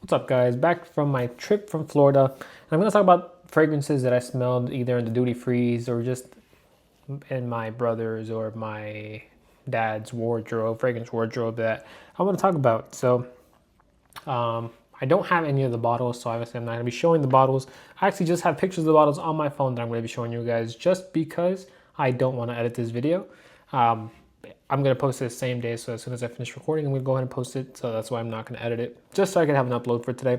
What's up, guys? Back from my trip from Florida, and I'm going to talk about fragrances that I smelled either in the duty frees or just in my brother's or my dad's wardrobe, fragrance wardrobe that I want to talk about. I don't have any of the bottles, so obviously I'm not going to be showing the bottles. I actually just have pictures of the bottles on my phone that I'm going to be showing you guys just because I don't want to edit this video. I'm going to post it the same day, so as soon as I finish recording, I'm going to go ahead and post it. So that's why I'm not going to edit it, just so I can have an upload for today.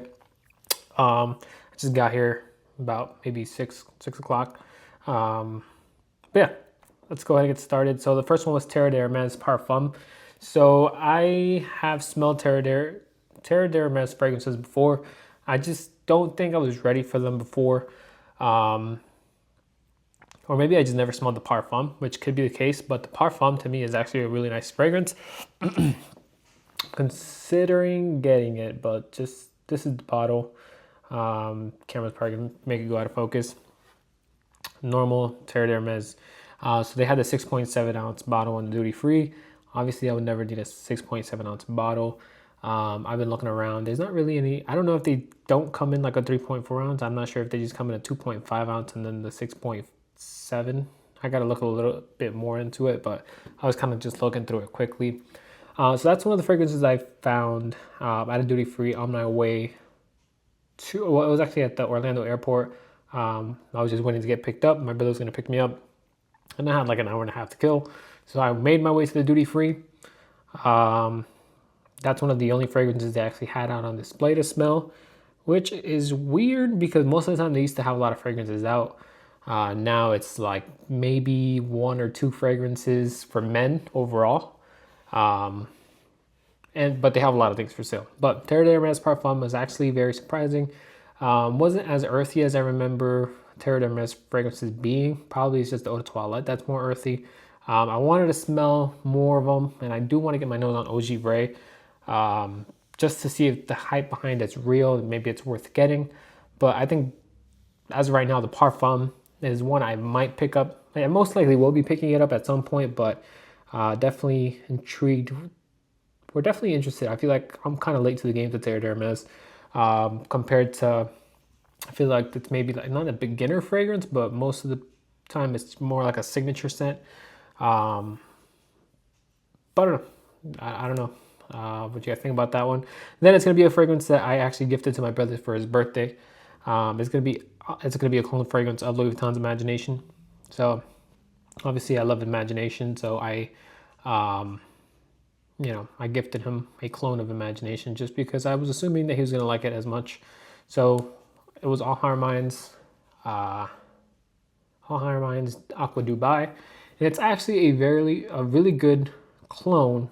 I just got here about maybe 6 o'clock. But yeah, let's go ahead and get started. So the first one was Terre d'Hermes Parfum. So I have smelled Terre d'Hermes fragrances before. I just don't think I was ready for them before. Or maybe I just never smelled the Parfum, which could be the case. But the Parfum to me is actually a really nice fragrance. Considering getting it, but just this is the bottle. Camera's probably gonna make it go out of focus. Normal Terre d'Hermes. So they had the 6.7 ounce bottle on the duty free. Obviously, I would never need a 6.7 ounce bottle. I've been looking around. There's not really any. I don't know if they don't come in like a 3.4 ounce. I'm not sure if they just come in a 2.5 ounce and then the 6.7. I got to look a little bit more into it, but I was kind of just looking through it quickly. So that's one of the fragrances I found at a duty free on my way to. Well, it was actually at the Orlando airport. I was just waiting to get picked up. My brother was going to pick me up, and I had like an hour and a half to kill. So I made my way to the duty free. That's one of the only fragrances they actually had out on display to smell, which is weird because most of the time they used to have a lot of fragrances out. Now it's like maybe 1 or 2 fragrances for men overall. But they have a lot of things for sale. But Terre d'Hermes Parfum was actually very surprising. Wasn't as earthy as I remember Terre d'Hermes fragrances being. Probably it's just the Eau de Toilette that's more earthy. I wanted to smell more of them, and I do want to get my nose on OG Ray, just to see if the hype behind it's real. Maybe it's worth getting. But I think as of right now, the Parfum is one I might pick up. I most likely will be picking it up at some point, but definitely intrigued. We're definitely interested. I feel like I'm kind of late to the game to Terre d'Hermes compared to, I feel like it's maybe like not a beginner fragrance, but most of the time it's more like a signature scent. But I don't know. I don't know what you guys think about that one. Then it's gonna be a fragrance that I actually gifted to my brother for his birthday. It's gonna be a cologne fragrance of Louis Vuitton's Imagination. So obviously I love Imagination, so I gifted him a clone of Imagination just because I was assuming that he was gonna like it as much. So it was All Harmon's Aqua Dubai, and it's actually a really good clone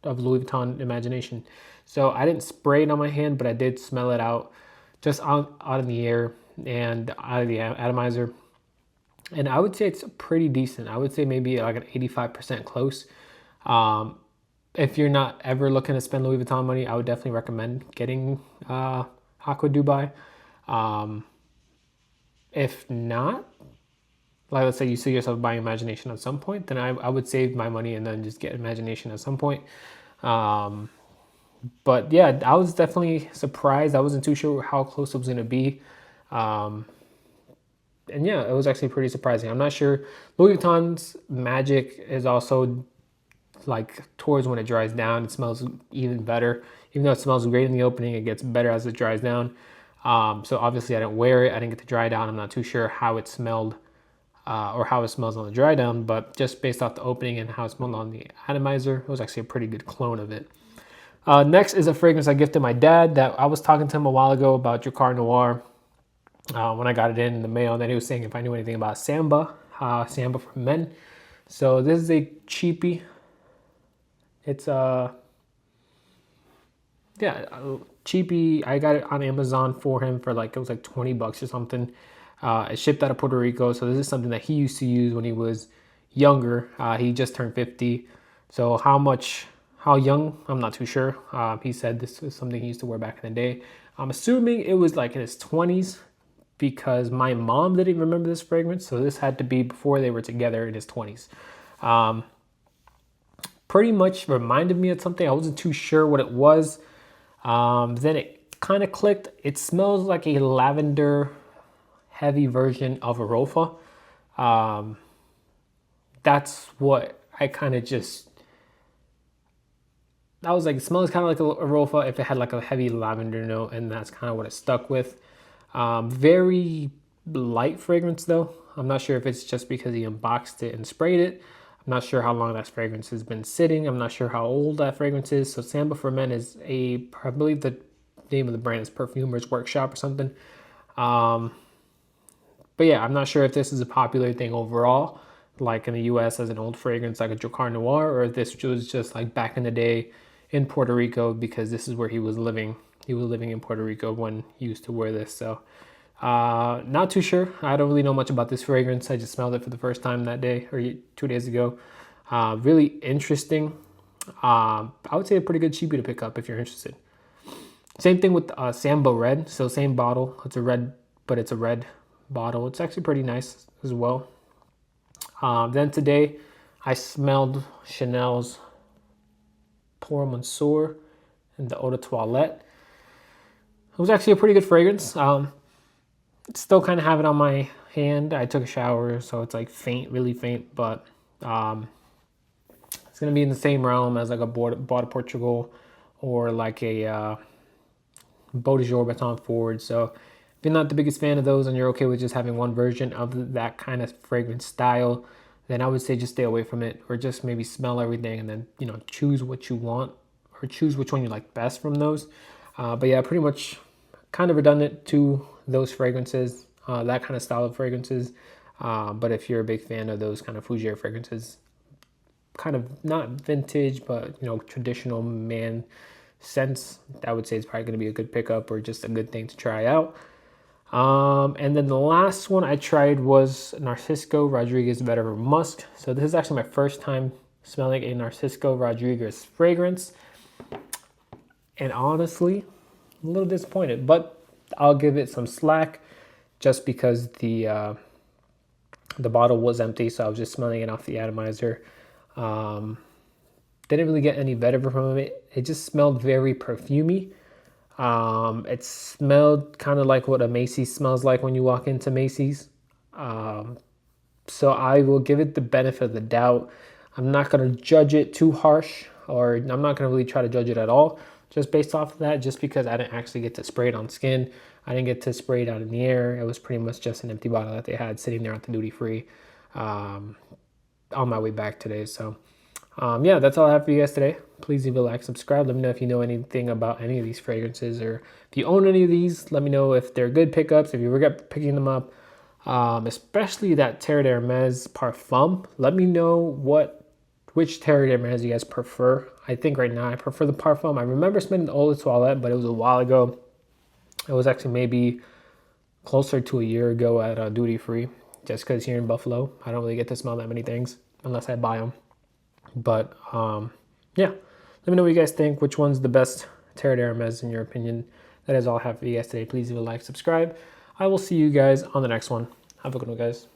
of Louis Vuitton Imagination. So I didn't spray it on my hand, but I did smell it out just out in the air and out of the atomizer. And I would say it's pretty decent. I would say maybe like an 85% close. If you're not ever looking to spend Louis Vuitton money, I would definitely recommend getting Aqua Dubai. If not, like let's say you see yourself buying Imagination at some point, then I would save my money and then just get Imagination at some point. But yeah, I was definitely surprised. I wasn't too sure how close it was going to be. And yeah, it was actually pretty surprising. I'm not sure. Louis Vuitton's magic is also like towards when it dries down, it smells even better. Even though it smells great in the opening, it gets better as it dries down. So obviously I didn't wear it. I didn't get to dry down. I'm not too sure how it smelled or how it smells on the dry down, but just based off the opening and how it smelled on the atomizer, it was actually a pretty good clone of it. Next is a fragrance I gifted my dad that I was talking to him a while ago about Drakkar Noir when I got it in the mail. And then he was saying if I knew anything about Samba, Samba for men. So this is a cheapie. It's cheapie. I got it on Amazon for him for like, it was like $20 or something. It shipped out of Puerto Rico. So this is something that he used to use when he was younger. He just turned 50. So how young, I'm not too sure. He said this was something he used to wear back in the day. I'm assuming it was like in his 20s because my mom didn't remember this fragrance. So this had to be before they were together in his 20s. Pretty much reminded me of something. I wasn't too sure what it was. Then it kind of clicked. It smells like a lavender heavy version of Arofa. That's what I kind of just, I was like, it smells kind of like a Arofa if it had like a heavy lavender note, and that's kind of what it stuck with. Very light fragrance though. I'm not sure if it's just because he unboxed it and sprayed it. I'm not sure how long that fragrance has been sitting. I'm not sure how old that fragrance is. So Samba for Men is I believe the name of the brand is Perfumer's Workshop or something. But yeah, I'm not sure if this is a popular thing overall, like in the US as an old fragrance like a Drakkar Noir, or if this was just like back in the day in Puerto Rico, because this is where he was living. He was living in Puerto Rico when he used to wear this. So not too sure. I don't really know much about this fragrance. I just smelled it for the first time that day or 2 days ago. Really interesting. I would say a pretty good cheapie to pick up if you're interested. Same thing with Samba Red. So same bottle. It's a red, but it's a red bottle. It's actually pretty nice as well. Then today I smelled Chanel's Pour Monsieur and the Eau de Toilette. It was actually a pretty good fragrance. Still kind of have it on my hand. I took a shower, so it's like faint, really faint, but it's going to be in the same realm as like a Bois de Portugal or like a Beau de Jour Baton Forward. So if you're not the biggest fan of those and you're okay with just having one version of that kind of fragrance style, then I would say just stay away from it, or just maybe smell everything and then, you know, choose what you want or choose which one you like best from those. But yeah, pretty much kind of redundant to those fragrances, that kind of style of fragrances. But if you're a big fan of those kind of fougere fragrances, kind of not vintage, but, you know, traditional man scents, I would say it's probably going to be a good pickup or just a good thing to try out. And then the last one I tried was Narcisco Rodriguez Vetiver Musk. So this is actually my first time smelling a Narcisco Rodriguez fragrance. And honestly, I'm a little disappointed, but I'll give it some slack just because the bottle was empty. So I was just smelling it off the atomizer. Didn't really get any vetiver from it. It just smelled very perfumey. It smelled kind of like what a Macy's smells like when you walk into Macy's. So I will give it the benefit of the doubt. I'm not going to judge it too harsh, or I'm not going to really try to judge it at all, just based off of that, just because I didn't actually get to spray it on skin. I didn't get to spray it out in the air. It was pretty much just an empty bottle that they had sitting there at the duty free on my way back today. So yeah, that's all I have for you guys today. Please leave a like, subscribe. Let me know if you know anything about any of these fragrances, or if you own any of these. Let me know if they're good pickups, if you regret picking them up, especially that Terre d'Hermès Parfum. Let me know which Terre d'Hermès you guys prefer. I think right now I prefer the Parfum. I remember smelling the Eau de Toilette, but it was a while ago. It was actually maybe closer to a year ago at duty free, just because here in Buffalo, I don't really get to smell that many things unless I buy them. But yeah, let me know what you guys think. Which one's the best Terre d'Hermès in your opinion? That is all I have for you guys today. Please leave a like, subscribe. I will see you guys on the next one. Have a good one, guys.